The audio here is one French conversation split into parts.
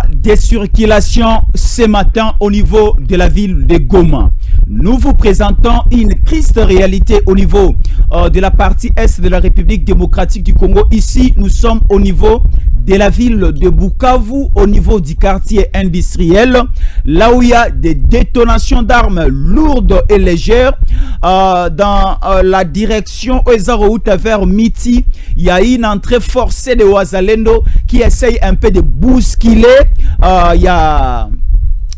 des circulations ce matin au niveau de la ville de Goma. Nous vous présentons une triste réalité au niveau de la partie est de la République démocratique du Congo. Ici, nous sommes au niveau de la ville de Bukavu, au niveau du quartier industriel, là où il y a des détonations d'armes lourdes et légères dans la direction Oezaroute vers Miti. Il y a une entrée forcée de Wazalendo qui essaye un peu de bousculer. Il y a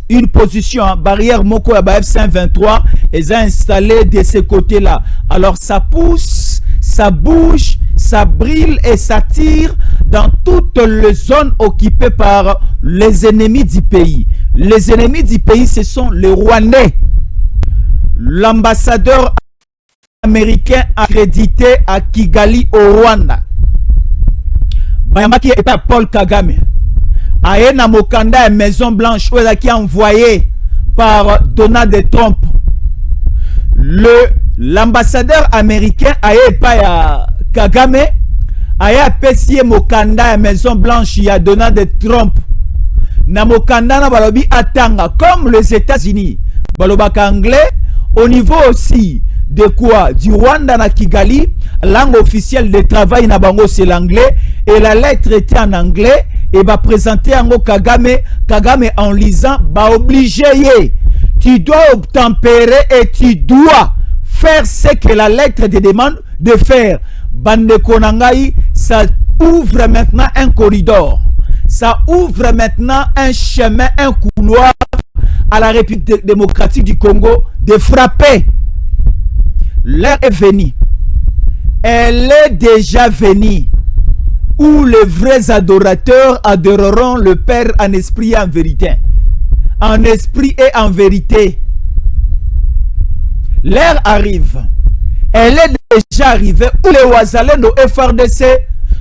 une position, barrière Moko à F-123, ils ont installé de ce côté-là. Alors ça pousse, ça bouge, ça brille et ça tire dans toutes les zones occupées par les ennemis du pays. Les ennemis du pays, ce sont les Rwandais. L'ambassadeur américain accrédité à Kigali au Rwanda, Bayamaki est Paul Kagame. Aena Mokanda et Maison Blanche qui est envoyé par Donald Trump. L'ambassadeur américain a Kagame a apprécié Mokanda et Maison Blanche, il y a Donald Trump. Na Mokanda na balobi atanga comme les États-Unis. Balobaka anglais au niveau aussi de quoi? Du Rwanda na Kigali, langue officielle de travail na bango c'est l'anglais et la lettre était en anglais. Et va présenter en Kagame en lisant, va obliger, tu dois obtempérer et tu dois faire ce que la lettre te demande de faire. Bande Konangai, ça ouvre maintenant un corridor, ça ouvre maintenant un chemin, un couloir à la République démocratique du Congo de frapper. L'heure est venue, elle est déjà venue, où les vrais adorateurs adoreront le Père en esprit et en vérité. En esprit et en vérité. L'heure arrive. Elle est déjà arrivée où les Wazalendo FRDC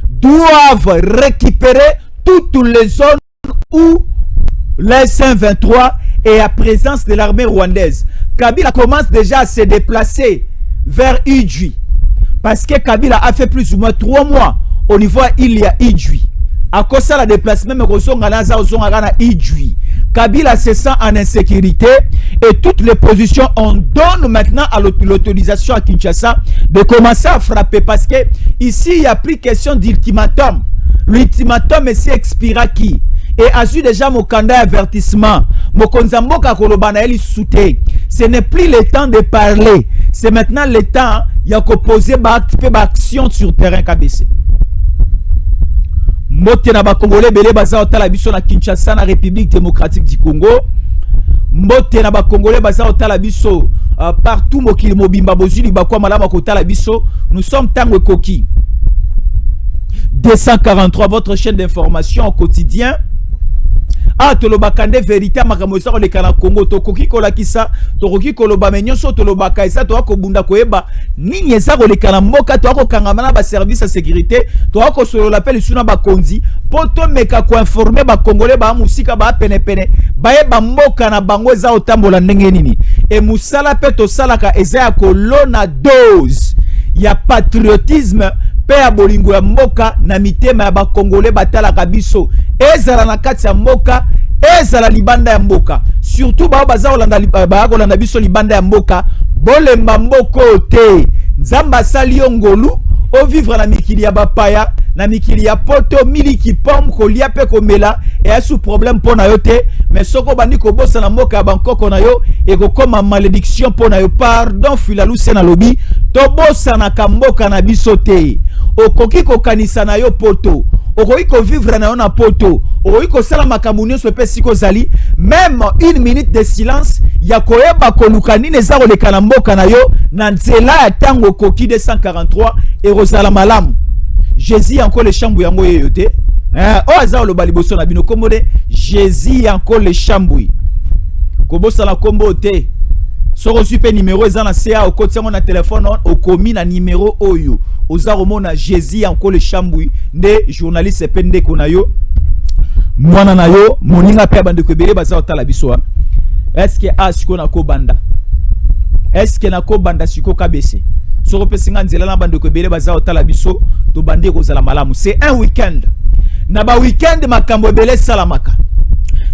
doivent récupérer toutes les zones où les 123 et la présence de l'armée rwandaise. Kabila commence déjà à se déplacer vers Idjwi. Parce que Kabila a fait plus ou moins 3 mois au niveau il y a Idjwi. À cause de la déplacement, Kabila se sent en insécurité et toutes les positions, on donne maintenant à l'autorisation à Kinshasa de commencer à frapper parce que ici il n'y a plus question d'ultimatum. L'ultimatum est expira qui? Et a eu déjà mon candidat avertissement. Ce n'est plus le temps de parler. C'est maintenant le temps. Il y a qu'à poser des actions sur le terrain KBC. Mbote na ba Congolais belé baza otala biso na Kinshasa na République démocratique du Congo. Mbote na ba Congolais baza otala biso partout mokili mobimba bozuli bakwa malama kotala biso. Nous sommes tango koki. 243 votre chaîne d'information au quotidien. Ah tolobakande vérité makamosa le kana Congo to koki kolakisa to koki koloba menyoso tolobaka esa to akobunda koyeba nini eza ko le kana mboka to akokangamana ba service de sécurité to akosolo l'appel suna ba konzi poto meka ko informer ba Congolais ba musika ba pene ba yeba mboka na bango eza otambola ndenge nini e musala pe to salaka eza ya kolona dose ya patriotisme pe ya bolingo ya mboka na mitema ya ba Congolais batalaka biso ezala na kati ya mboka ezala libanda ya mboka surtout ba baza kolanda biso libanda ya mboka bolemba mboko te nzamba sali ngolu o vivre na mikili ya bapaya na mikili ya poto miliki pom kolia pe komela et a sous problème pona yo te mais soko bandi ko bossa na mboka ya bankoko na yo e ko koma malédiction pona yo pardon filalu sena lobi to bossa na kamboka na biso te okoki ko kanisa na yo poto okoki ko vivre na yo na poto okoki ko sala makambo nyonso pe siko zali même une minute de silence ya koyeba koluka nini eza koleka na mboka na yo na nzela ya tango koki 243 et rozala malamu Jésus encore les chambouis yango yote oh za lo baliboso na bino komode Jésus encore les chambouis kobosa la kombo te soko super numéro eza na CA au côté mon téléphone au commis na numéro oyo ozaromona Jésus encore les chambouis nde journaliste pende konayo mwana na yo moninga pe bande ko bele baza otala biso est-ce que asiko na ko banda est-ce que na ko banda siko kabese soko pesinga nzela na bande ko bele baza otala biso to bande ko zala malamu c'est un week-end na ba week-end makambo bele salamaka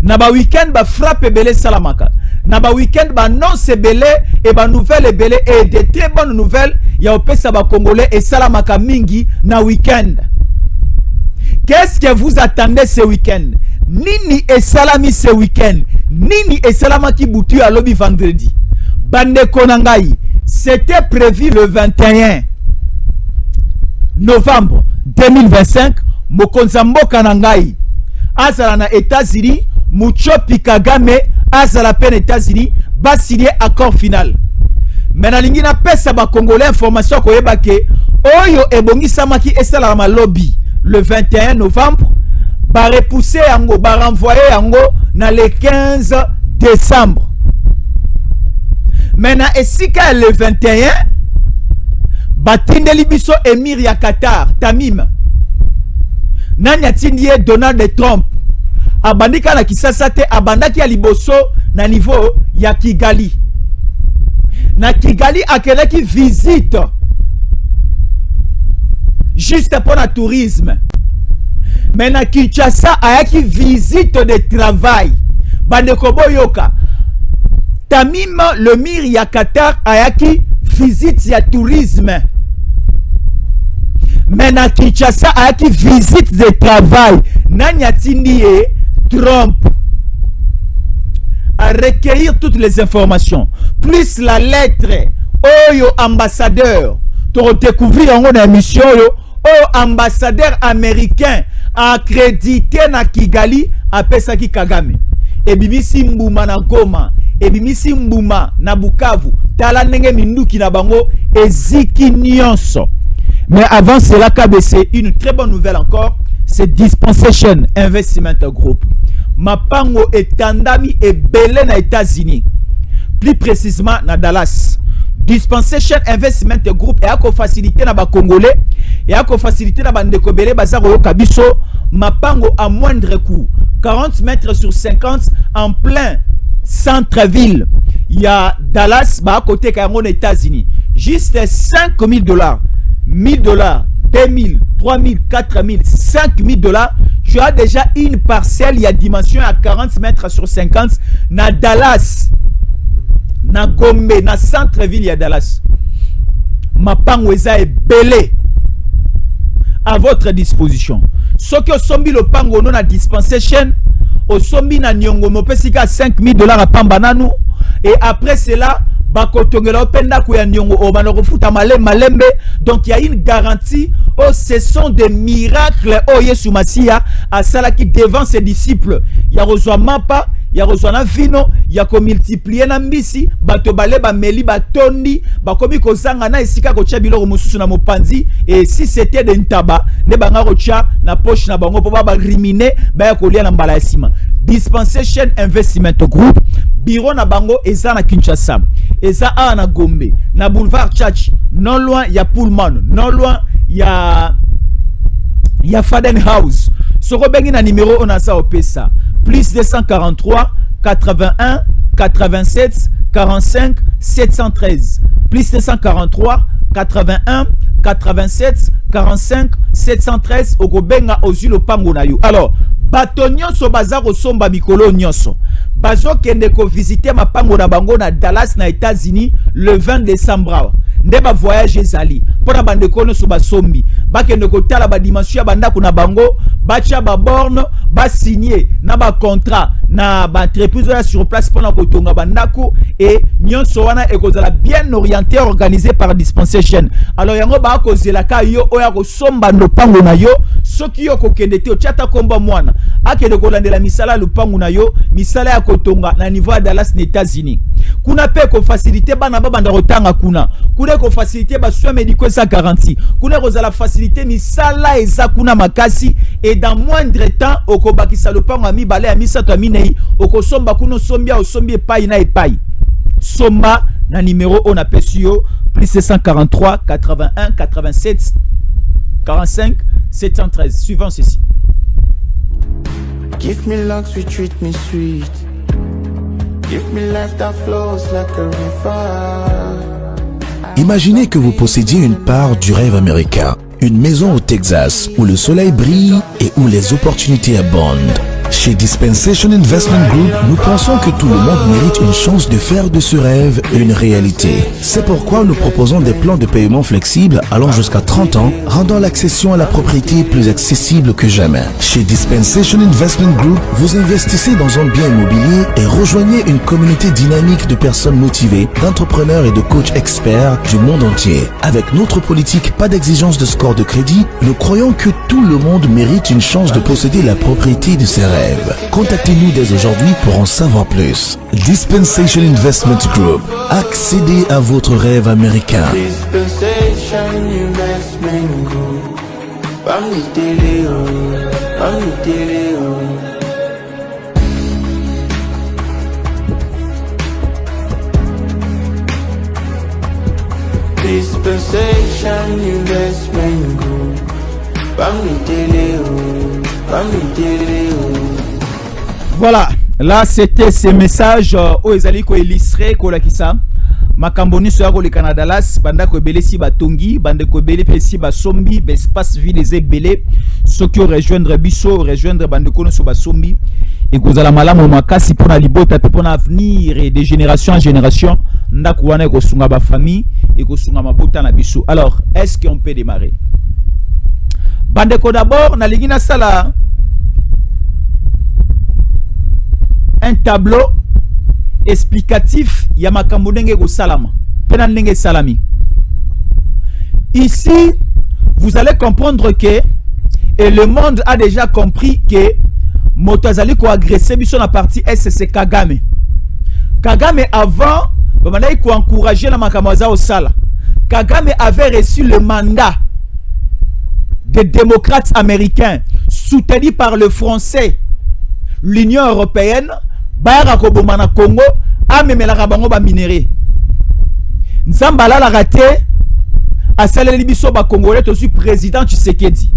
na ba week-end ba frappe belé salamaka na ba week-end ba annonce belé et ba nouvelle belé et de très bonnes nouvelles ya opesa ba congolais et salamaka mingi na week-end. Qu'est-ce que vous attendez ce week-end? Nini et salami ce week-end? Nini et salamaki boutu à lobby vendredi? Bande konangai, c'était prévu le 21 novembre 2025. Mokonzambo kanangai azala na États-Unis, Muchopi Kagame azala pen États-Unis, ba signer accord final. Mais na lingi na pesa ba congolais information ko yeba ke oyo ebongi samaki esala na lobby le 21 novembre, ba repousser yango, ba renvoyer yango na le 15 décembre. Maintenant esika le 21 batindeli biso émir ya Qatar Tamim nani atindie Donald Trump abandika na Kisasa te, abandaki ya liboso na niveau ya Kigali. Na Kigali akeleki visite juste pour le tourisme. Mais na Kinshasa ayaki visite de travail. Bandeko boyoka Tamim le mir ya Qatar ayaki visite ya tourisme. Mais na Kinshasa ayaki visite de travail. Nani atindi Trump à recueillir toutes les informations plus la lettre oyo ambassadeur to découvrir en une émission yo ambassadeur américain accrédité na Kigali apesaki Kagame et bimisi mbuma na Goma et bimisi mbuma na Bukavu tala ndenge minduki na bango eziki nyonso. Mais avant cela KBC, une très bonne nouvelle encore, c'est Dispensation Investment Group. Mapango etandami et belé na États-Unis, plus précisément na Dallas. Dispensation Investment Group et a facilité na ba Congolais et a facilité na bandeko belé bazaro yo kabiso mapango à moindre coût, 40 mètres sur 50 en plein centre-ville. Il y a Dallas ba à côté Cameroun États-Unis, juste $5,000, $1,000, 2,000, 3,000, 4,000, 5,000 $. Tu as déjà une parcelle, il y a dimension à 40 mètres sur 50 na Dallas, na Gombe, na centre-ville, il y a Dallas. Mapangweza est belé à votre disposition. Ce que sombi le pango non a dispensation, au sombi na nyongo mopesika $5,000 à Pambananu, et après cela, bakotongela openda ko ya nyongo o banokofuta malembe. Donc il y a une garantie. Oh, ce sont des miracles. Oh, Yesu Masia a salaki devant ses disciples. Il y a reçoit mapa, il y a reçoit na vino, il y a ko multiplier na mbisi, bato bale ba meli batondi, bakomi ko zanga na esika ko tia biloko mususu na mopanzi. Et si c'était de ntaba, ne banga ko tia na poche na bango po ba riminer, ba ya ko lia na mbala ya sima. Dispensation Investment Group, bureau na bango eza na Kinshasa, eza a na Gombe, na boulevard Church, non loin ya Pullman, non loin ya Faden House. Soko bengi na numéro on a ça au pesa plus 243 81 87 45 713 plus 243 81 87 45 713 okobenga ozwi lopango na yo. Alors bato nyonso baza kosomba mikolo nyonso bazo kende ko visiter mapango na bango na Dallas na États-Unis le 20 décembre. Nde ba voyage ezali pona bande kono so basombi bakende ko tala ba dimension banda kuna bango bacha ba borne ba signer na ba contrat na ba entreprise ya sur place pona ko tonga bandako et nyonso wana ekozala bien orienté organisé par Dispensation. Alors yango ba ko zela ka yo oya ko somba ndo pango na yo soki yo ko kende te chata komba mwana akende ko landela misala lu pango na yo misala ya ko tonga na niveau ya Dallas na États-Unis. Kuna pe ko facilité bana ba banda rotanga kuna ko facilité ba soins médicaux sa garantie kuna ko la facilité misala eza kuna makasi et dans moindre temps okobakisa lopango ami bale ami sato aminei okosomba kuno sombia osombi epai na epai somba na numéro on appelle sur plus 143 81 87 45 713 suivant ceci. Give me luck, sweet, treat me sweet. Give me life that flows like a river. Imaginez que vous possédiez une part du rêve américain, une maison au Texas où le soleil brille et où les opportunités abondent. Chez Dispensation Investment Group, nous pensons que tout le monde mérite une chance de faire de ce rêve une réalité. C'est pourquoi nous proposons des plans de paiement flexibles allant jusqu'à 30 ans, rendant l'accession à la propriété plus accessible que jamais. Chez Dispensation Investment Group, vous investissez dans un bien immobilier et rejoignez une communauté dynamique de personnes motivées, d'entrepreneurs et de coachs experts du monde entier. Avec notre politique pas d'exigence de score de crédit, nous croyons que tout le monde mérite une chance de posséder la propriété de ses rêves. Contactez-nous dès aujourd'hui pour en savoir plus. Dispensation Investment Group. Accédez à votre rêve américain. Dispensation Investment Group. Bami télé, bami télé. Dispensation Investment Group. Bami télé, bami télé. Voilà, là c'était ces messages où ils allaient illustrer kolakisa makamboni so yako le Canada las banda ko belé si batongi bande ko belé pesi ba sombi be espace ville les belé ceux qui rejoindre biso rejoindre bande ko no so ba sombi et kozala malamu makasi pona libota pe pona avenir et de génération en génération ndako wana ko sunga ba famille et ko sunga mabota na biso. Alors est-ce qu'on peut démarrer bande ko d'abord na lingina sala un tableau explicatif ya makambo ndenge ko salama pena ndenge salami. Ici vous allez comprendre que et le monde a déjà compris que motazali ko agresser biso na partie SC Kagame avant bamandai ko encourager na makambo za au sala. Kagame avait reçu le mandat des démocrates américains soutenu par le français l'Union européenne bara ko bomana Congo amemelaka bango ba minéré nzambala la raté asaleli biso ba congolais to suis président Tshisekedi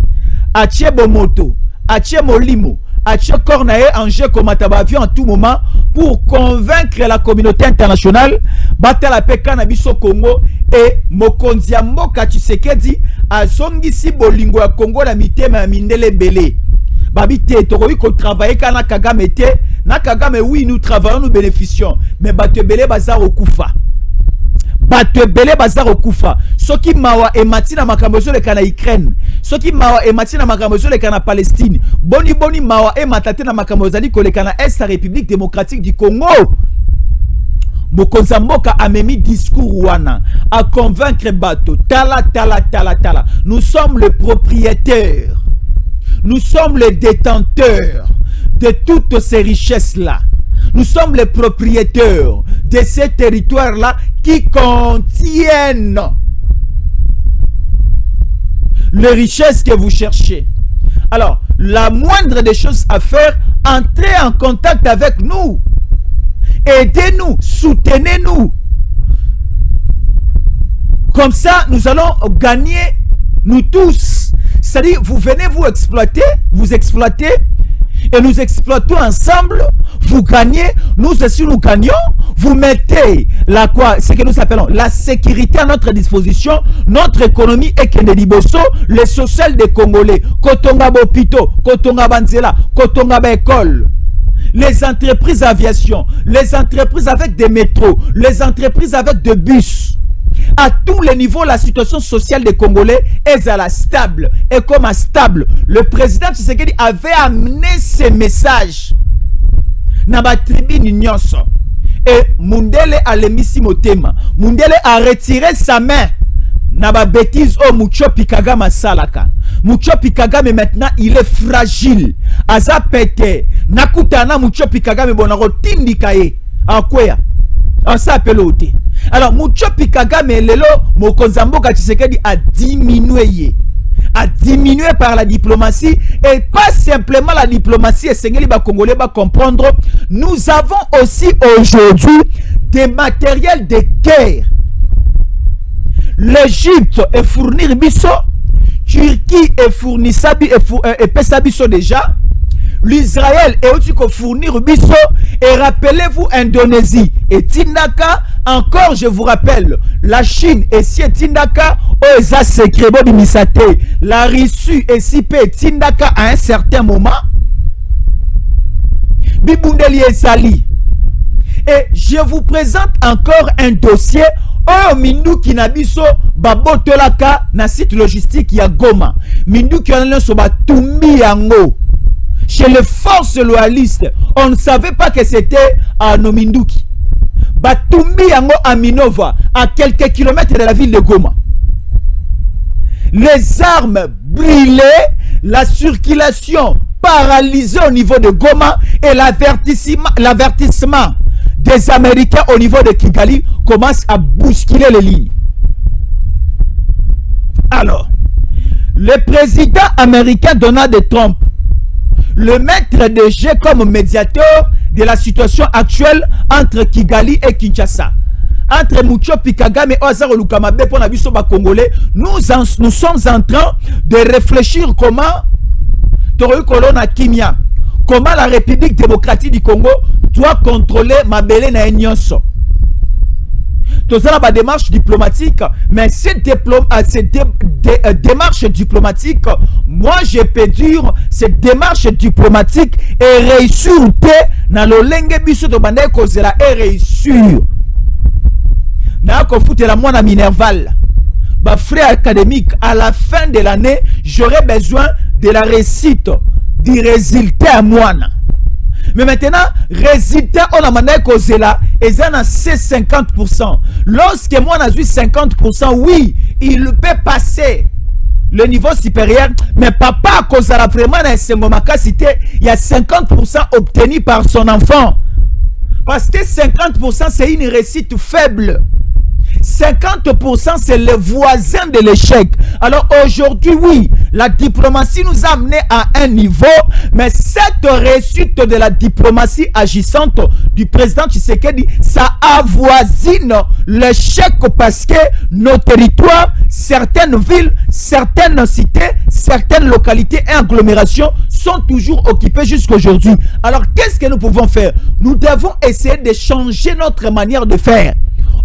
atie bomoto atie molimo atie cornae en jeu comme avion en tout moment pour convaincre la communauté internationale batala peka na biso Congo et mokonzi ya mboka Tshisekedi azongisi bolingo ya Congo na mitema ya mindele belé babi te tokoki ko travailler kana Kagame te na Kagame oui nous travaillons nous bénéficions mais batebele bazar okufa batebele bazar okufa soki mawa emati na makambo zo le kana Ukraine soki mawa emati na makambo zo le kana Palestine boni mawa ematate na makambo zali ko le kana Est République démocratique du Congo. Mokonza mboka amemi discours wana à convaincre bato tala nous sommes les propriétaires. Nous sommes les détenteurs de toutes ces richesses-là. Nous sommes les propriétaires de ces territoires-là qui contiennent les richesses que vous cherchez. Alors, la moindre des choses à faire, entrez en contact avec nous. Aidez-nous, soutenez-nous. Comme ça, nous allons gagner, nous tous. C'est-à-dire, vous venez vous exploitez, et nous exploitons ensemble, vous gagnez, nous aussi nous gagnons, vous mettez ce que nous appelons la sécurité à notre disposition, notre économie est Kendediboso, le social des Congolais, Kotonga Bopito, Kotonga Banzela, Kotonga École, les entreprises aviation, les entreprises avec des métros, les entreprises avec des bus. À tous les niveaux, la situation sociale des Congolais est à la stable. Et comme à stable, le président Tshisekedi avait amené ces messages dans la tribune Nyonso. Et Mundele a l'émissi motema. Mundele a retiré sa main dans la bêtise au Muchopi Kagame Salaka. Muchopi Kagame maintenant, il est fragile. Aza pété. Nakutana Muchopi Kagame bonaro tindikaye. En quoi? On s'appelle au thé. Alors, Muchopi Kagame lelo mokonza mboka Tshisekedi a diminué par la diplomatie et pas simplement la diplomatie et Sengeli ba Congolais va comprendre. Nous avons aussi aujourd'hui des matériels de guerre. L'Égypte est fournir biso, Turquie est fournir sabi et pesabiso déjà. L'Israël est aussi qu'on fournir biso et rappelez-vous Indonésie et Tindaka encore je vous rappelle la Chine et si Tindaka oza secret de misate la Russie et si Tindaka à un certain moment bibundeli ezali. Et je vous présente encore un dossier oyo minduki na biso babotolaka na site logistique ya Goma. Minduki wana so batumbi yango chez les forces loyalistes. On ne savait pas que c'était à Nominduki. Batumbi yango à Minova, à quelques kilomètres de la ville de Goma. Les armes brûlées, la circulation paralysée au niveau de Goma et l'avertissement des Américains au niveau de Kigali commence à bousculer les lignes. Alors, le président américain Donald Trump, le maître de jeu comme médiateur de la situation actuelle entre Kigali et Kinshasa, entre Muchopi Kagame et Ozaro Lukamabe pour la biso ba Congolais, nous sommes en train de réfléchir comment comment la République démocratique du Congo doit contrôler Mabele na Nyonso. Tout ça, la démarche diplomatique, mais cette démarche diplomatique, moi je peux dire, cette démarche diplomatique est réussite dans le lenge biso de bande kozela est réussite. Na ko foutela moi na Minerval. Ba frère académique, à la fin de l'année, j'aurai besoin de la réussite du résultat à moi. Mais maintenant, résultat, on a demandé cause là, et ça a 50%. Lorsque moi, on a eu 50%, oui, il peut passer le niveau supérieur, mais papa, à cause de la vraiment, il y a 50% obtenu par son enfant. Parce que 50%, c'est une réussite faible. 50% c'est le voisin de l'échec. Alors aujourd'hui, oui, la diplomatie nous a amené à un niveau, mais cette réussite de la diplomatie agissante du président Tshisekedi, ça avoisine l'échec parce que nos territoires, certaines villes, certaines cités, certaines localités et agglomérations sont toujours occupées jusqu'à aujourd'hui. Alors qu'est-ce que nous pouvons faire? Nous devons essayer de changer notre manière de faire.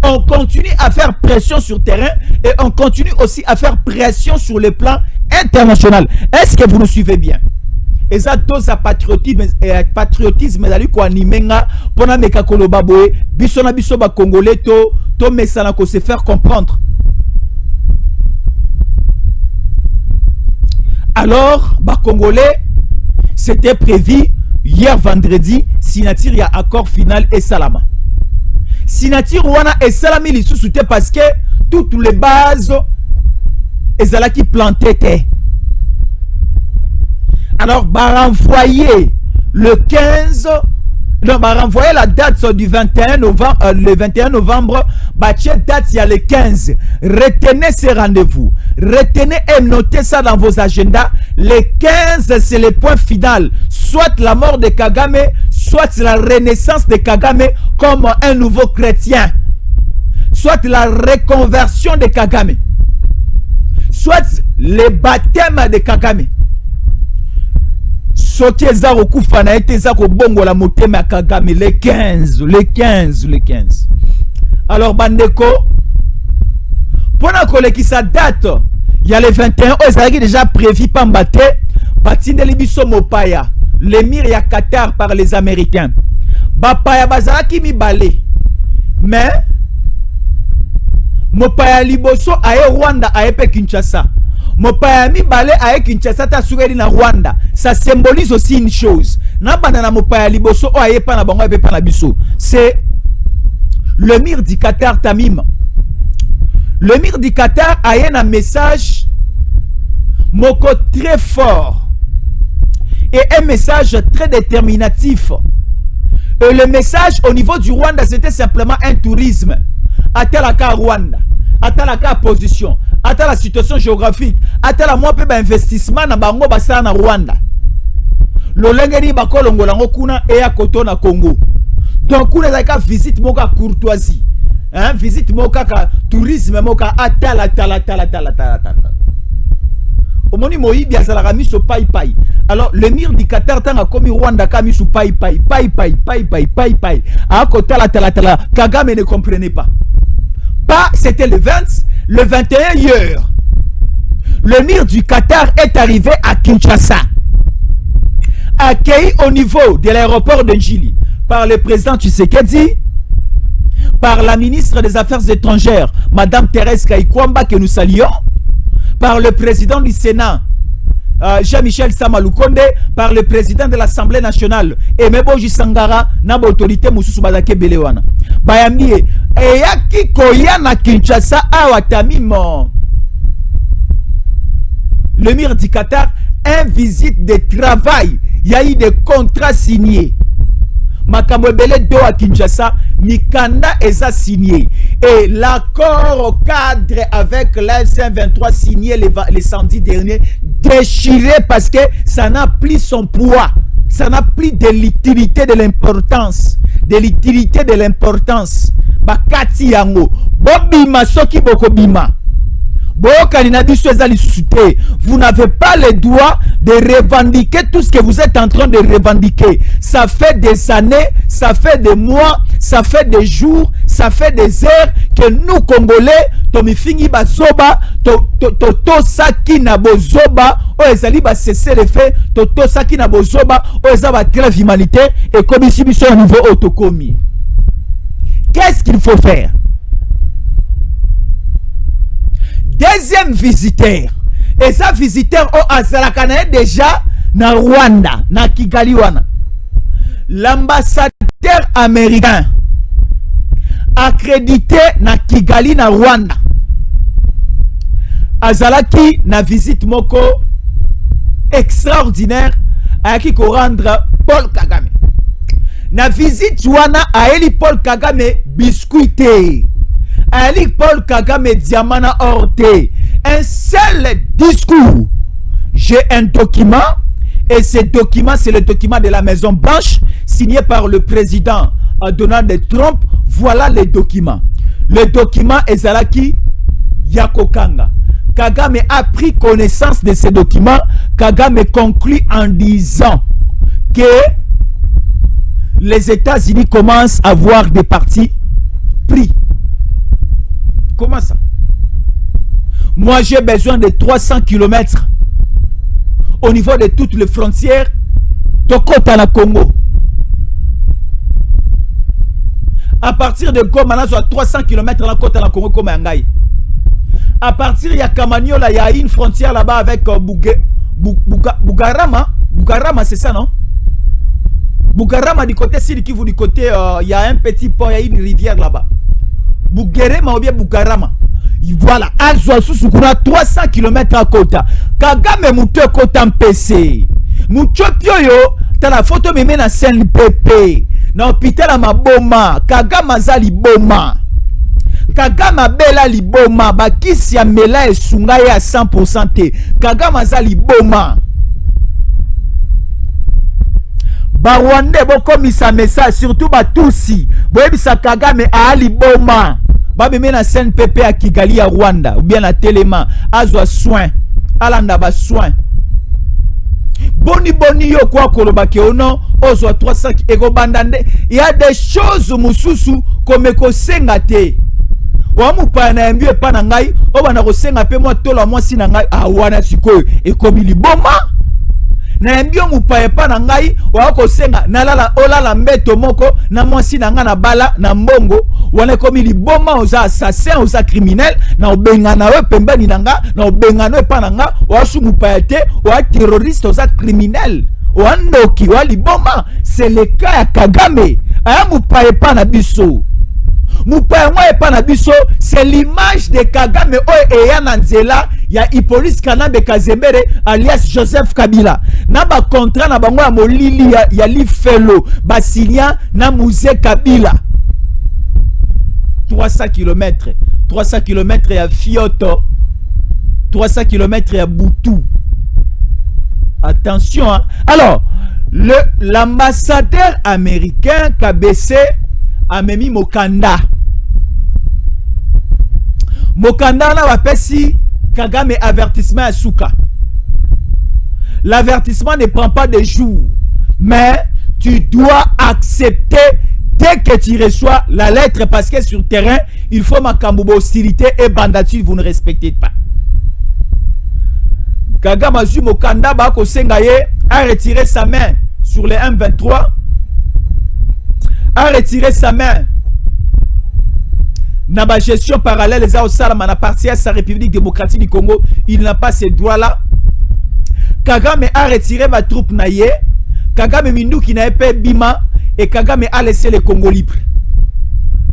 On continue à faire pression sur le terrain et on continue aussi à faire pression sur le plan international. Est-ce que vous nous suivez bien? Et ça, tout ça patriotisme, d'aller quoi animenga, pona meka koloba boé, bisona bisoba congolais, to mesana ko se faire comprendre. Alors, ba congolais, c'était prévu hier vendredi, signature il y a accord final et salama. Signature wana et salami li sous-souté parce que toutes les bases ezala qui plantaient. Alors bah renvoyer le 15, non bah renvoyer la date du 21 novembre, le 21 novembre, bah date il y a le 15. Retenez ces rendez-vous, retenez et notez ça dans vos agendas. Le 15 c'est le point final, soit la mort de Kagame, soit la renaissance de Kagame comme un nouveau chrétien, soit la reconversion de Kagame, soit le baptême de Kagame. Soki eza okufa na ete eza kobongola motema Kagame le 15, le 15, le 15. Alors bandeko, pona kolekisa date, il y a le 21, ezalaki déjà prévu pambate, batindeli biso mopaya. L'émir ya Qatar par les Américains. Bapaya bazalaki mibale. Mais mopaya liboso aye Rwanda aye pe Kinshasa. Mopaya mibale aye Kinshasa ta sugeli na Rwanda. Ça symbolise aussi une chose. Na banana mopaya liboso o aye pa na bango aye pa na biso. C'est l'émir du Qatar Tamim. L'émir du Qatar aye un message moko très fort. Et un message très déterminatif. Et le message au niveau du Rwanda, c'était simplement un tourisme. Ata la cas Rwanda, ata la cas position, ata la situation géographique, ata la mope ba investissement na bango basala na Rwanda. Le lengeri bakolongo lango kuna e ya koto na Congo. Donc kuna zaka visite moka courtoisie. Hein, visite moka ka tourisme moka ata la. Omoni Moïbi azalaka miso pai. Alors l'émir du Qatar tanga komi Rwanda ka miso pai. A kota la. Kagame ne comprenait pas. C'était le 20, le 21 hier. L'émir du Qatar est arrivé à Kinshasa. accueilli au niveau de l'aéroport de Njili par le président Tshisekedi, par la ministre des Affaires étrangères, Madame Thérèse Kaikwamba, que nous saluons, par le président du Sénat, Jean-Michel Samaloukonde, par le président de l'Assemblée nationale, Emeboji Sangara, na autorité Moussou Bazake Belewana. Bayambie, eyaki koya na Kinshasa awatamimo. Le mur du Qatar, un visite de travail, il y a eu des contrats signés. Makambo Ebele do à Kinshasa, Mikanda eza signé. Et l'accord cadre avec l'AFC-M23 signé les samedis derniers, déchiré parce que ça n'a plus son poids. Ça n'a plus de l'utilité, de l'importance. De l'utilité, de l'importance. Bakati yango. Bobima soki bokobima. Vous n'avez pas le droit de revendiquer tout ce que vous êtes en train de revendiquer. Ça fait des années, ça fait des mois, ça fait des jours, ça fait des heures que nous Congolais, tomifingi bazoba, saki na bozoba, o ezali ba cesser les faits, saki na bozoba, o ezaba grève humanitaire et comme ici au niveau autocomi. Qu'est-ce qu'il faut faire? Deuxième visiteur, et ça visiteur au Azalakana déjà na Rwanda, na Kigali wana. L'ambassadeur américain accrédité na Kigali na Rwanda. Azalaki na visite moko extraordinaire ayaki ko rendre Paul Kagame. Na visite wana aeli Paul Kagame biscuité. Ali Paul Kagame Diamana Orte, un seul discours. J'ai un document et ce document c'est le document de la Maison Blanche signé par le président Donald Trump. Voilà le document. Le document est Zalaki Yakokanga. Kagame a pris connaissance de ce document. Kagame conclut en disant que les États-Unis commencent à avoir des partis pris. Comment ça? Moi, j'ai besoin de 300 km au niveau de toutes les frontières de Kota na Congo. À partir de Goma, on a 300 km la Kota na Congo comme Angaï. À partir de Kamaniola, il y a une frontière là-bas avec Bugarama. Bugarama, c'est ça, non? Bugarama, du côté sud, du côté, il y a un petit pont, il y a une rivière là-bas. Bugerema ou bien Bugarama. Voilà, Azwa Susukuna 300 km à Kota. Kagame Mouto Kota PC. Mouto Pioyo, t'as la photo me na scène PP. Na hôpital à Maboma. Kagame Zali Boma. Kagame Bela Liboma. Bakisi ya Mela et Sungaye à 100% te. Kagame Zali Boma. Barwande bokomisa message surtout batusi. Boyebisa Kagame Ali Boma. Babeme na scène PP à Kigali à Rwanda ou bien à Téléma azwa soin alanda ba soin boni yo kwa koloba ke ono ozwa 300 ego bandande. Il y a des choses mususu comme ko senga te wa mupa na mbie pa na ngai o bana ko senga pe mo tolo mo si na ngai awana sikoyo e komili boma na mbio mupa pa na ngai wa ko senga nalala olala mbeto moko na mwasi na nga na bala na mbongo wana komi liboma oza assassin oza criminel na obengana we pembeni nanga na obengana we pa nanga wa su mupa te wa terroriste oza criminel wa ndoki wa liboma. C'est le cas ya Kagame aya mupa pa na biso mupa mwa pa na biso. C'est l'image de Kagame o eya na nzela ya Hippolyte Kanabe Kazembere alias Joseph Kabila na ba contrat na bango ya molili ya Lifelo basilia na musée Kabila. 300 km ya Fioto, 300 km ya Boutou. Attention, hein? Alors, l'ambassadeur américain KBC a mis Mokanda. Mokanda na wapesi Kagame avertissement à Souka. L'avertissement ne prend pas de jours, mais tu dois accepter dès que tu reçois la lettre, parce que sur terrain, il faut ma hostilité et bandature, vous ne respectez pas. Kagame Mokanda Bako Sengaye a retiré sa main sur les M23, a retiré sa main dans la gestion parallèle des Salam na partie à sa République démocratique du Congo. Il n'a pas ces droits-là. Kagame a retiré ma troupe naïe. Kagame Mindou qui n'avait pas Bima. Et Kagame a laissé le Congo libre.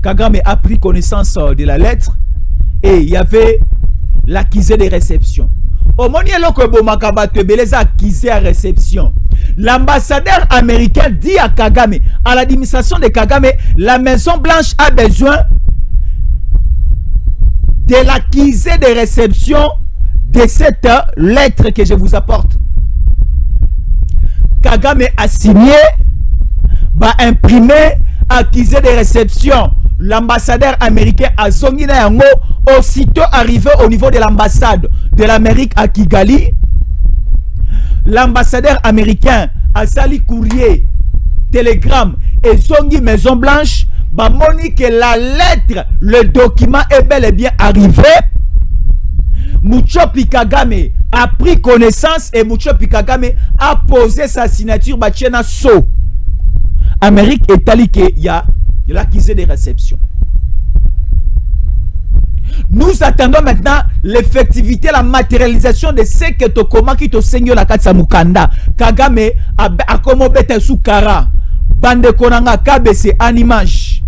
Kagame a pris connaissance de la lettre. Et il y avait l'accusé de réception. Au moment où les accusés à réception, l'ambassadeur américain dit à Kagame, à l'administration de Kagame, la Maison Blanche a besoin de l'accusé de réception de cette lettre que je vous apporte. Kagame a signé, va imprimer, accusé de réception. L'ambassadeur américain a zongi na yango, aussitôt arrivé au niveau de l'ambassade de l'Amérique à Kigali. L'ambassadeur américain a sali courrier, télégramme et zongi Maison Blanche. Bah moni que la lettre, le document est bel et bien arrivé. Muchopi Kagame a pris connaissance et Muchopi Kagame a posé sa signature. Bachena so Amérique est allé qu'il y a l'accusé de réception. Nous attendons maintenant l'effectivité, la matérialisation de ce que Tokoma qui te seigneur la katsa Mukanda. Kagame a comme bête sous Kara. Bande Konanga KBC en image.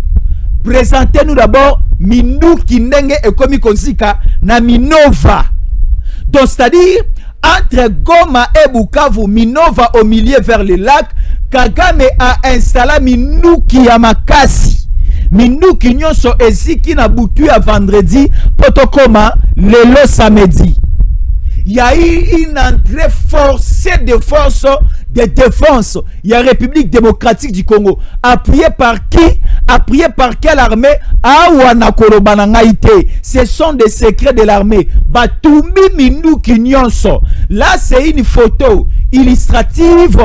Présentez-nous d'abord Minou Kindenge et Komi Kozika na Minova. Donc c'est-à-dire entre Goma et Bukavu, Minova au milieu vers le lac, Kagame a installé Minouki Yamakasi. Minouki Nyonso Eziki na Butu à vendredi, Potokoma, Lelo samedi. Il y a eu une entrée forcée de forces de défense. Il y a République démocratique du Congo. Appuyé par qui? Appuyé par quelle armée? Ce sont des secrets de l'armée. Batumi Minouki Nyonso. Là, c'est une photo illustrative.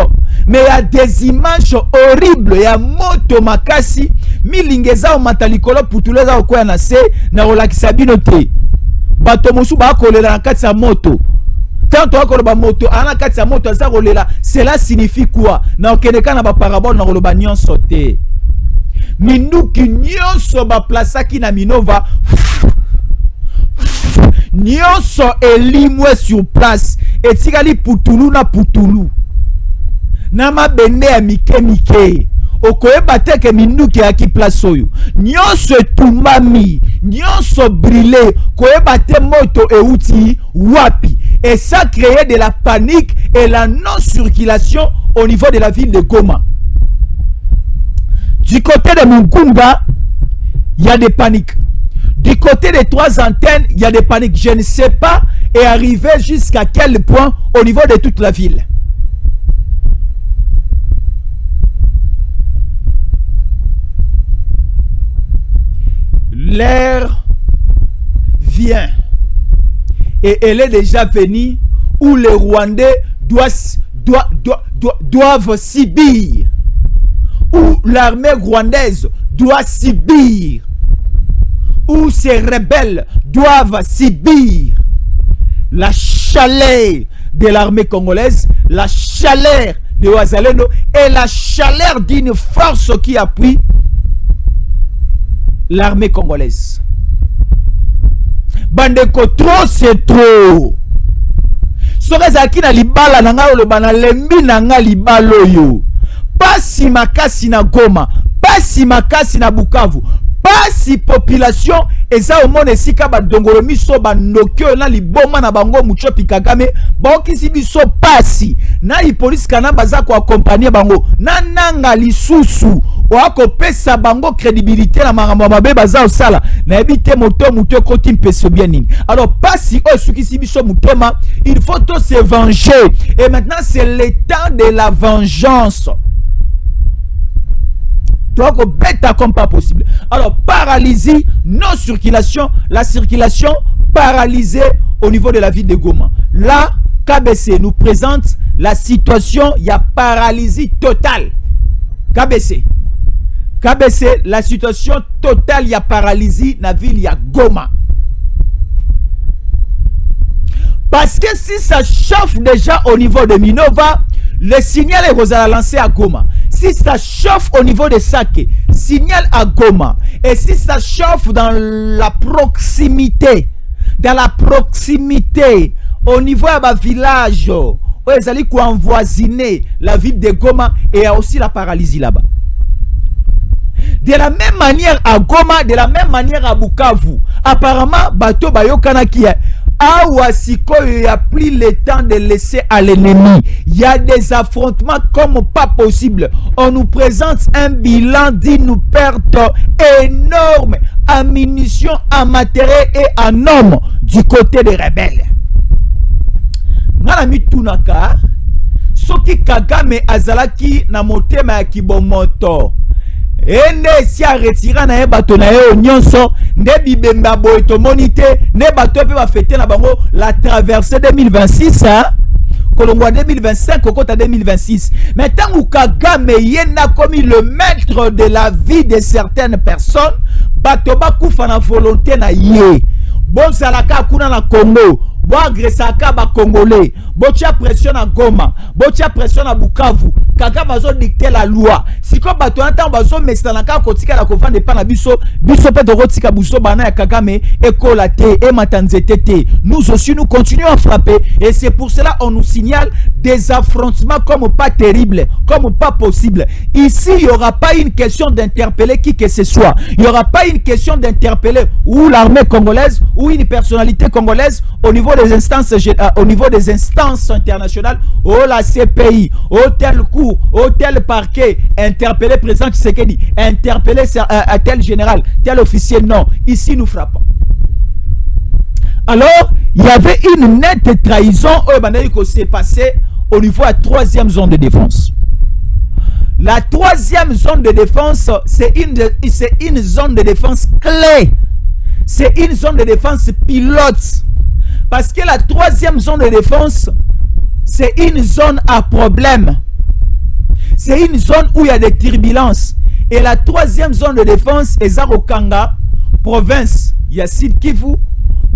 Mais il y a des images horribles. Il y a moto makasi. Milingeza o matalikolo putuleza o kwa nase na olakisa binote. Bato mosu ba kolela na kati ya moto. Quand on a ba moto, ana kati ya moto za kolela, cela signifie quoi? Na okeneka na ba parabole na koloba nyonso te. Minouki nyonso ba plasaki na Minova. Nyonso elimwe sur place. Etikali putulu na putulu. Nama bende ya mike mike. Okoyeba te ke Minouki aki place oyo. Nyonso tumami, nyonso brûlé, koyeba te moto euti wapi. Et ça crée de la panique et la non-circulation au niveau de la ville de Goma. Du côté de Mugunga, il y a des paniques. Du côté des trois antennes, il y a des paniques. Je ne sais pas et arriver jusqu'à quel point au niveau de toute la ville. L'heure vient et elle est déjà venue où les Rwandais doivent subir, où l'armée rwandaise doit subir, où ces rebelles doivent subir la chaleur de l'armée congolaise, la chaleur de Wazalendo et la chaleur d'une force qui appuie l'armée congolaise. Bandeko, trop c'est trop. Sorezaki na libala na nga olobana lembi na nga libalo yo. Pasi makasi na Goma, pasi makasi na Bukavu, pasi population eza omone sika ba dongolo miso ba nokyo na liboma na bango Muchopi Kagame bokisi biso pasi na i police kana baza ko accompagner bango na nanga lisusu wako pesa bango crédibilité na makambo mabe baza osala na ebite moto koti mpeso bien nini. Alors pasi o sukisi biso mutema, il faut to se venger et maintenant c'est le temps de la vengeance. Donc bêta comme pas possible. Alors paralysie, non circulation, la circulation paralysée au niveau de la ville de Goma. Là, KBC nous présente la situation, il y a paralysie totale. KBC, la situation totale, il y a paralysie dans la ville, il y a Goma. Parce que si ça chauffe déjà au niveau de Minova, le signal est Rosa lancé à Goma. Si ça chauffe au niveau de Sake, signal à Goma. Et si ça chauffe dans la proximité, au niveau de ma village, où ils allaient envoisiner la ville de Goma, et il y a aussi la paralysie là-bas. De la même manière à Goma, de la même manière à Bukavu. Apparemment, Bato Bayokana qui est Awasiko, il n'y a plus le temps de laisser à l'ennemi. Il y a des affrontements comme pas possible. On nous présente un bilan d'une perte énorme en munitions, en matériel et en hommes du côté des rebelles. Nalami Tunaka, Soki Kagame Azalaki na motema ya kibomoto. Ene si a retiré na bato na yo nyonso nde bibemba boy to monite ne bato pe ba fêter na bango la traversée 2026 hein kolongwa 2025 kokota 2026 mais tant Kagame yena comme le maître de la vie de certaines personnes bato ba kufa na volonté na ye bon salaka kuna na Congo bo agressaka ba Congolais bo tia pression na Goma bo tia pression na Bukavu kaka bazo dicter la loi siko bato anta bazo mesanaka kotika la kovande pa na biso pe to kotika buso bana ya Kagame ekola te e matanzete te. Nous aussi nous continuons à frapper et c'est pour cela on nous signale des affrontements comme pas terribles, comme pas possible. Ici il y aura pas une question d'interpeller qui que ce soit, il y aura pas une question d'interpeller ou l'armée congolaise ou une personnalité congolaise au niveau des instances internationales, oh la CPI, oh tel cour, oh tel parquet, interpeller président Tshisekedi, interpeller tel général, tel officier. Non, ici nous frappons. Alors, il y avait une nette trahison qui s'est passée au niveau de la troisième zone de défense. La troisième zone de défense, c'est une zone de défense clé. C'est une zone de défense pilote. Parce que la troisième zone de défense, c'est une zone à problème. C'est une zone où il y a des turbulences. Et la troisième zone de défense est Zarokanga, province, il y a Sud Kivu,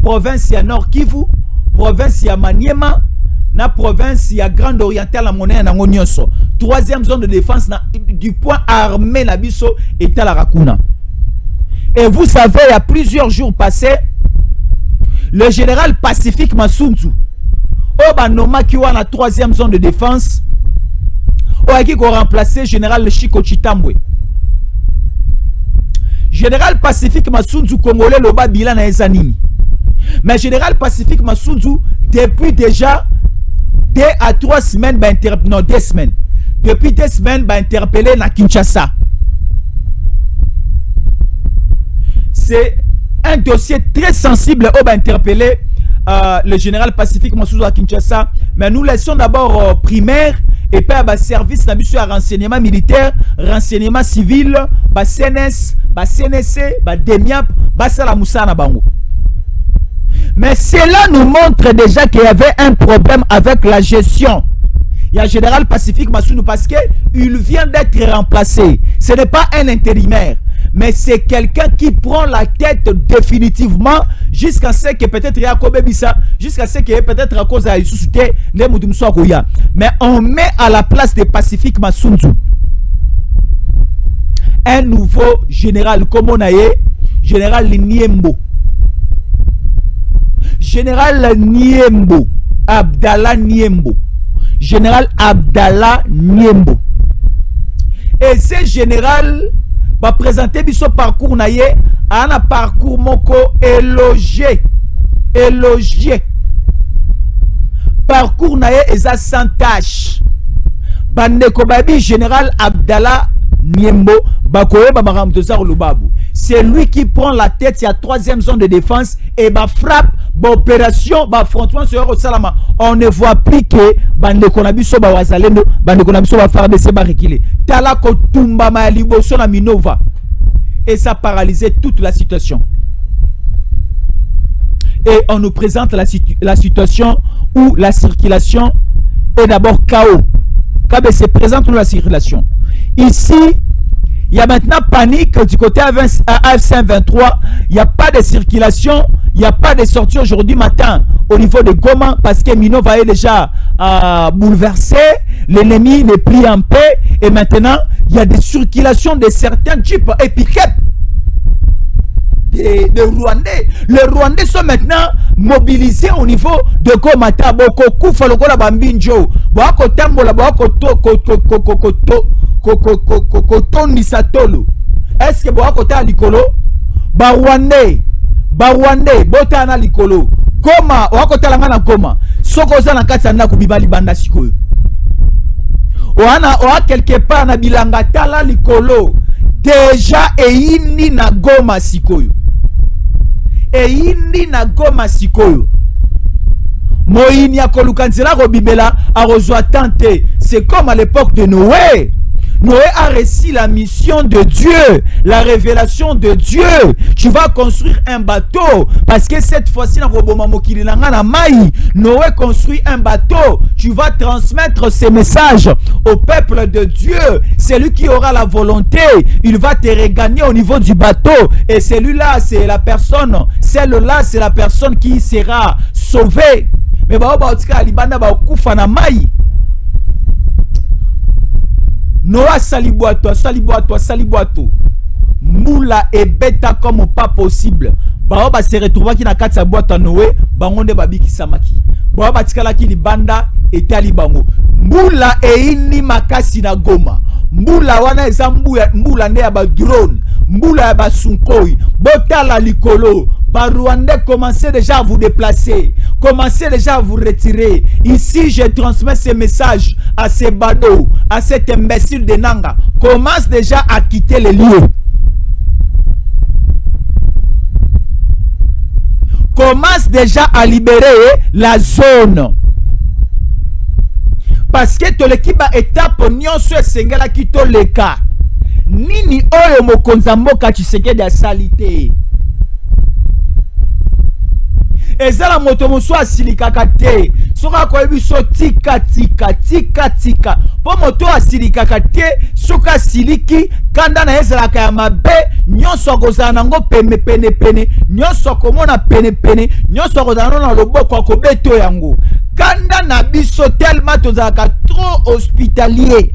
province, il y a Nord Kivu, province, il y a Maniema, na province, il y a Grande Orientale, la monnaie, na Ngonyoso. Troisième zone de défense du point armé, na biso, est à la Rakuna. Et vous savez, il y a plusieurs jours passés, le général Pacifique Massunzu, Obanoma qui est la troisième zone de défense, qui a remplacé le général Chico Chitambwe. Général Pacifique Massunzu congolais le bas bilan na ezanini. Mais général Pacifique Massunzu depuis déjà 2 à 3 semaines non 2 semaines. Depuis 2 semaines interpellé na Kinshasa. C'est un dossier très sensible au interpellé le général Pacifique Massunzu à Kinshasa, mais nous laissons d'abord primaire et puis service de renseignement militaire, renseignement civil, CNS, CNC, DEMIAP, Salamoussa na bango. Mais cela nous montre déjà qu'il y avait un problème avec la gestion. Il y a le général Pacifique Massunzu parce qu'il vient d'être remplacé. Ce n'est pas un intérimaire, mais c'est quelqu'un qui prend la tête définitivement jusqu'à ce que peut-être il y a Kobebisa, jusqu'à ce que peut-être à cause de la suscité mais on met à la place de Pacifique Massunzu un nouveau général comme on a eu, général Niembo. Général Niembo, Abdallah Niembo. Général Abdallah Niembo. Et ce général va présenter son parcours naïe à un parcours moko élogié. Parcours naïe est sans tâche. Bandeko babi général Abdallah Niembo bakoye bamaram tozar lubabu. C'est lui qui prend la tête de la troisième zone de défense et frappe, opération, affrontement sur le Salama. On ne voit plus que Bandeko Nabiso Wazalendo, Bandeko Nabiso FARDC reculer. Talako Tumba Malibo Sona Minova. Et ça paralysait toute la situation. Et on nous présente la situation où la circulation est d'abord chaos. Kabe se présente la circulation. Ici, il y a maintenant panique du côté AF-23. Il n'y a pas de circulation, il n'y a pas de sortie aujourd'hui matin au niveau de Goma parce que Minova est déjà bouleversé. l'ennemi n'est plus en paix et maintenant il y a des circulations de certains types et pick-up des Rwandais. Les Rwandais sont maintenant mobilisés au niveau de Komata. Boko kufa lokola bambinjo. Bako tambola bako tondisa tolo. Est-ce que bako ta likolo? Ba Rwandais bota na likolo. Goma wako talanga na Goma. Soko za na kati na kubibali banda sikoyo. Oa quelque part na bilanga tala likolo. Déjà eindi na Goma sikoyo. Eindi na Goma sikoyo. Moïni a kolukanzela robibela a rejoint tante. C'est comme à l'époque de Noé. Noé a reçu la mission de Dieu, la révélation de Dieu. Tu vas construire un bateau parce que cette fois-ci, Noé construit un bateau. Tu vas transmettre ces messages au peuple de Dieu. Celui qui aura la volonté, il va te regagner au niveau du bateau. Et celui-là, c'est la personne. Celle-là, c'est la personne qui sera sauvée. Mais Noah saliboato. Moula et bêta comme pas possible. Baoba se retrouva qui na kati sa boîte à Noé, bangonde babi ki samaki. Baoba tikala ki libanda et talibango. Moula e ini makasi na Goma. Moula wana eza moula ne ya ba drone. Moula ya ba sunkoi. Botala likolo. Ba Rwandais, commencez déjà à vous déplacer. Commencez déjà à vous retirer. Ici, je transmets ce message à ces badauds, à cet imbécile de Nanga. Commence déjà à quitter les lieux. Commence déjà à libérer la zone. Parce que to l'équipe étape nyonso esengela kito leka. Nini oyo mokonza mboka Tshisekedi ya salité. Ezala moto moso asilikaka te. Soka ko biso tika. Po moto asilikaka te, soka siliki kanda na ezalaka ya mabe, nyonso kozala nango pene. Nyonso komona pene, nyonso kozala na loboko ko beto yango. Kanda na biso tellement tozalaka trop hospitalier.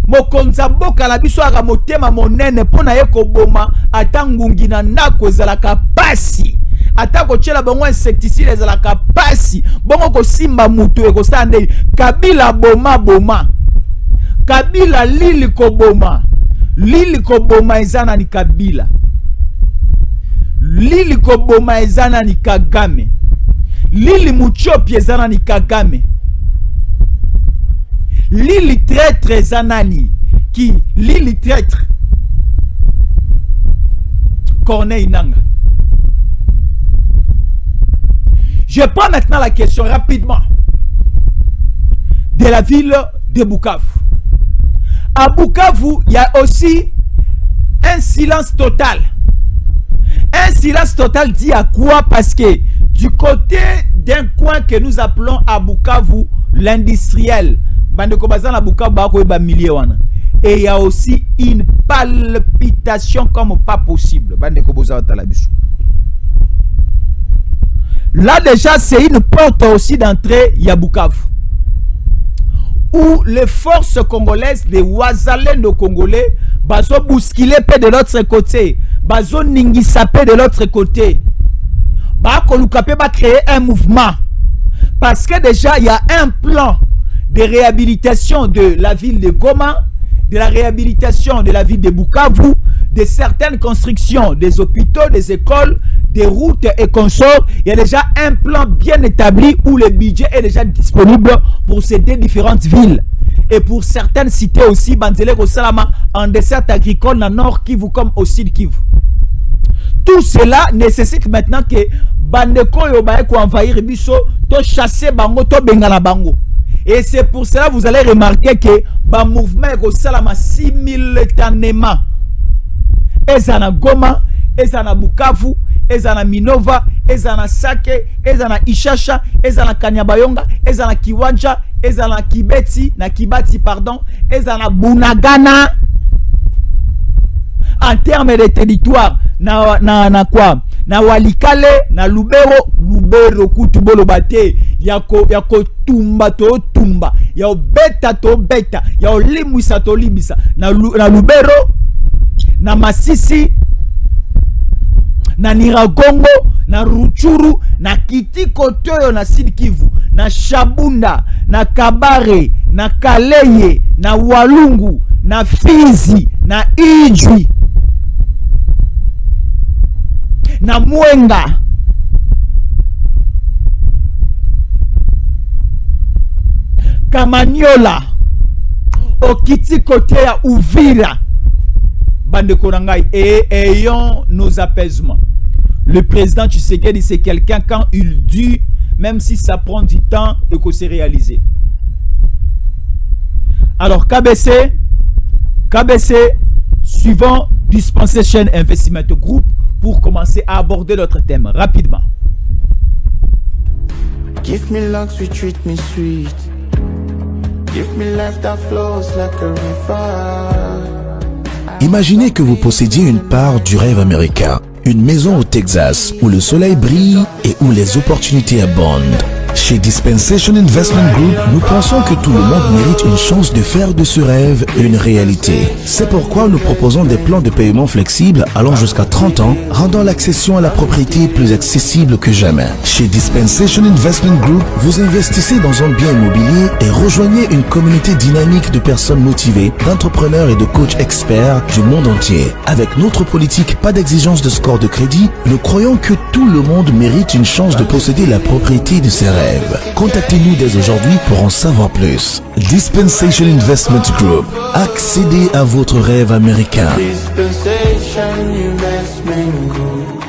Mokonza mboka na biso aka motema monene pona ye koboma atangungi na ndako ezalaka pasi. Atako chela bongo insecticide ezalaka pasi. Bongo ko simba mutu eko sande. Kabila boma. Kabila lili ko boma ezana ni Kabila. Lili ko boma ezana ni Kagame. Lili Muchopi ezana ni Kagame. Lili traître ezanani ki lili traître Corneille Nanga. Je prends maintenant la question rapidement de la ville de Bukavu. À Bukavu, il y a aussi un silence total. Un silence total dit à quoi? Parce que du côté d'un coin que nous appelons à Bukavu, l'industriel, et il y a aussi une palpitation comme pas possible. Là déjà, c'est une porte aussi d'entrée Yabukavu, où les forces congolaises, les Wazalendo congolais, bazo bousculé de l'autre côté, bazo ningisapé de l'autre côté, Bakolukapé va créer un mouvement, parce que déjà il y a un plan de réhabilitation de la ville de Goma, de la réhabilitation de la ville de Bukavu, de certaines constructions, des hôpitaux, des écoles, des routes et consorts. Il y a déjà un plan bien établi où le budget est déjà disponible pour ces deux différentes villes. Et pour certaines cités aussi, Banzele Rosalama, en dessert agricole, dans le nord Kivu comme au sud Kivu. Tout cela nécessite maintenant que Bandeko Yobaye ko envahir biso, to chasser bango, to bengala bango. Et c'est pour cela vous allez remarquer que le mouvement est simultanément. Ezana Goma, Ezana Bukavu, Ezana Minova, Ezana Sake, Ezana Ishasha, Ezana Kanyabayonga, Ezana Kiwanja, Ezana Kibeti, na Kibati pardon, Ezana Bunagana. En termes de territoire, na quoi? Na Walikale, na Lubero, Kutubolo bate, yako tumba to tumba. ya obeta to beta, ya olimwisa to limisa na Lubero, na Masisi, na Niragongo, na Ruchuru, na Kitiko Toyo, na Sud Kivu, na Shabunda, na Kabare, na Kaleye, na Walungu, na Fizi, na Ijwi, na Mwenga, Kamanyola, okiti kote ya Uvira. Bande Korangai, et ayons nos apaisements. Le président Tshisekedi, c'est quelqu'un quand il dit, même si ça prend du temps, et que c'est réalisé. Alors KBC, suivant Dispensation Investment Group, pour commencer à aborder notre thème rapidement. Give me luck, sweet, treat me sweet. Give me life that flows like a river. Imaginez que vous possédiez une part du rêve américain, une maison au Texas où le soleil brille et où les opportunités abondent. Chez Dispensation Investment Group, nous pensons que tout le monde mérite une chance de faire de ce rêve une réalité. C'est pourquoi nous proposons des plans de paiement flexibles allant jusqu'à 30 ans, rendant l'accession à la propriété plus accessible que jamais. Chez Dispensation Investment Group, vous investissez dans un bien immobilier et rejoignez une communauté dynamique de personnes motivées, d'entrepreneurs et de coachs experts du monde entier. Avec notre politique pas d'exigence de score de crédit, nous croyons que tout le monde mérite une chance de posséder la propriété de ses rêves. Contactez-nous dès aujourd'hui pour en savoir plus. Dispensation Investment Group. Accédez à votre rêve américain. Dispensation Investment Group.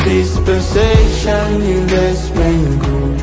Dispensation Investment Group.